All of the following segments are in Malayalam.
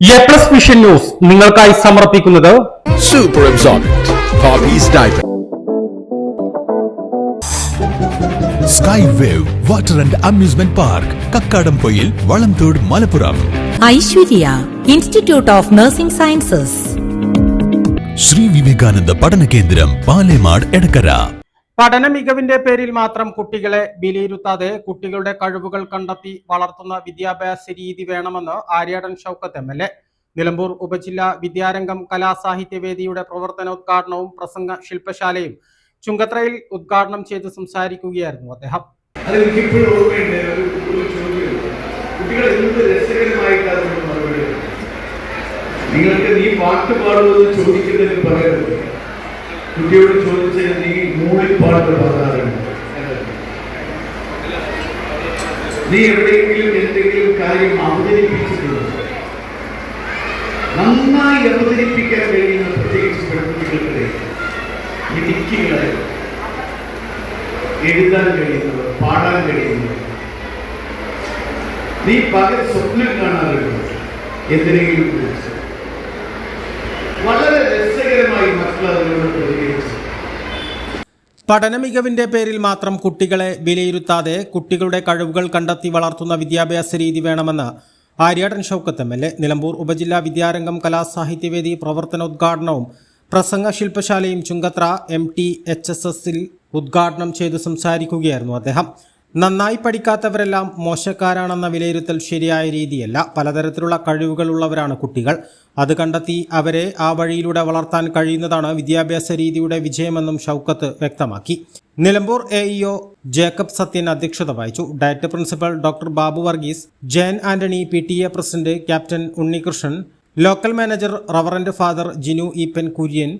A+ വിഷൻ ന്യൂസ് നിങ്ങൾക്കായി സമർപ്പിക്കുന്നത് Super Absorbent Poppy's Diaper. Sky Wave Water and Amusement Park, Kakkadampoyil, Valamthood, Malappuram. Aishwarya Institute of Nursing Sciences. Sri Vivekananda Padana Kendram, Palemad, Edakara. പഠന മികവിന്റെ പേരിൽ മാത്രം കുട്ടികളെ വിലയിരുത്താതെ കുട്ടികളുടെ കഴിവുകൾ കണ്ടെത്തി വളർത്തുന്ന വിദ്യാഭ്യാസ രീതി വേണമെന്ന് ആര്യാടൻ ഷൗക്കത്ത് MLA. നിലമ്പൂർ ഉപജില്ലാ വിദ്യാരംഗം കലാസാഹിത്യവേദിയുടെ പ്രവർത്തനോദ്ഘാടനവും പ്രസംഗ ശില്പശാലയും ചുങ്കത്രയിൽ ഉദ്ഘാടനം ചെയ്ത് സംസാരിക്കുകയായിരുന്നു അദ്ദേഹം. നിങ്ങൾക്ക് നീ പാട്ട് പാടുമെന്ന് ചോദിക്കുന്നതിന് പകരം കുട്ടിയോട് ചോദിച്ചാൽ നീ മൂളിപ്പാട്ട് പാടാറുണ്ട്. നീ എവിടെയെങ്കിലും എന്തെങ്കിലും കാര്യം അവതരിപ്പിച്ചിട്ടുണ്ടോ? നന്നായി അവതരിപ്പിക്കാൻ കഴിയുന്ന പ്രത്യേകിച്ച് പെൺകുട്ടികൾക്കിടെ മിടുക്കികളായി എഴുതാൻ കഴിയുന്നത്, പാടാൻ കഴിയുന്നത്. നീ പകൽ സ്വപ്നം കാണാറുണ്ട് എന്തിനെങ്കിലും കുറിച്ച്. വളരെ രസകരമായി മക്കൾ അതിനോട് പ്രതികരിച്ചു. പഠന മികവിന്റെ പേരിൽ മാത്രം കുട്ടികളെ വിലയിരുത്താതെ കുട്ടികളുടെ കഴിവുകൾ കണ്ടെത്തി വളർത്തുന്ന വിദ്യാഭ്യാസ രീതി വേണമെന്ന് ആര്യാടൻ ഷൗക്കത്ത് MLA. നിലമ്പൂർ ഉപജില്ലാ വിദ്യാരംഗം കലാസാഹിത്യവേദി പ്രവർത്തനോദ്ഘാടനവും പ്രസംഗ ശില്പശാലയും ചുങ്കത്ര MTHSSൽ ഉദ്ഘാടനം ചെയ്ത് സംസാരിക്കുകയായിരുന്നു അദ്ദേഹം. നന്നായി പഠിക്കാത്തവരെല്ലാം മോശക്കാരാണെന്ന വിലയിരുത്തൽ ശരിയായ രീതിയല്ല. പലതരത്തിലുള്ള കഴിവുകളുള്ളവരാണ് കുട്ടികൾ. അത് കണ്ടെത്തി അവരെ ആ വഴിയിലൂടെ വളർത്താൻ കഴിയുന്നതാണ് വിദ്യാഭ്യാസ രീതിയുടെ വിജയമെന്നും ഷൗക്കത്ത് വ്യക്തമാക്കി. നിലമ്പൂർ AEO ജേക്കബ് സത്യൻ അധ്യക്ഷത വഹിച്ചു. Director principal doctor Babu Varghese, Jayan Antony, PTA president captain Unnikrishnan, local manager reverend father Jinu Eapen Kurian,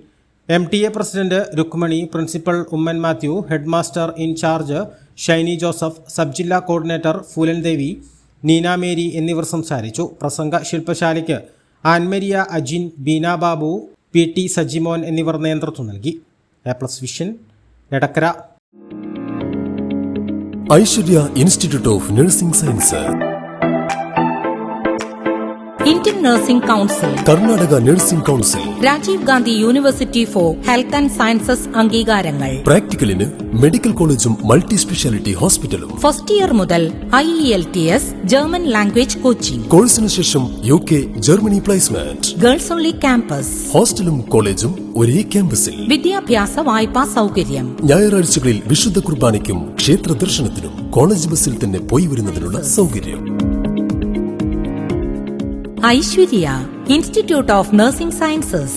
MTA president Rukmani, principal Oommen Mathew, head master incharge Shiny Joseph, sub ജില്ലാ കോർഡിനേറ്റർ ഫൂലൻ ദേവി, നീന മേരി എന്നിവർ സംസാരിച്ചു. പ്രസംഗ ശില്പശാലയ്ക്ക് ആൻമരിയ അജിൻ, ബീന ബാബു, PT സജിമോൻ എന്നിവർ നേതൃത്വം നൽകി. A+ vision Edakkara. Aishwarya Institute of Nursing Sciences, Indian Nursing Council, Karnataka Nursing Council, Rajiv Gandhi university for health and sciences അംഗീകാരങ്ങൾ. പ്രാക്ടിക്കലിന് മെഡിക്കൽ കോളേജും മൾട്ടി സ്പെഷ്യാലിറ്റി ഹോസ്പിറ്റലും. ഫസ്റ്റ് ഇയർ മുതൽ IELTS ജർമ്മൻ ലാംഗ്വേജ് കോച്ചിംഗ്. കോഴ്സിന് ശേഷം UK, Germany placement. Girls only campus. ഹോസ്റ്റലും കോളേജും ഒരേ ക്യാമ്പസിൽ. വിദ്യാഭ്യാസ വായ്പാ സൗകര്യം. ഞായറാഴ്ചകളിൽ വിശുദ്ധ കുർബാനയ്ക്കും ക്ഷേത്ര ദർശനത്തിനും കോളേജ് ബസ്സിൽ തന്നെ പോയി വരുന്നതിനുള്ള സൗകര്യം. Aishwarya Institute of Nursing Sciences.